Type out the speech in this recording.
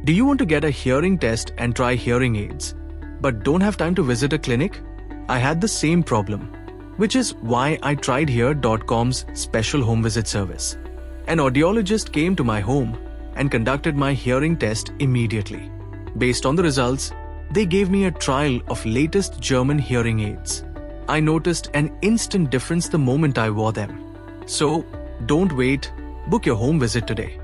Do you want to get a hearing test and try hearing aids, but don't have time to visit a clinic? I had the same problem, which is why I tried Hear.com's special home visit service. An audiologist came to my home and conducted my hearing test immediately. Based on the results, they gave me a trial of latest German hearing aids. I noticed an instant difference the moment I wore them. So, don't wait, book your home visit today.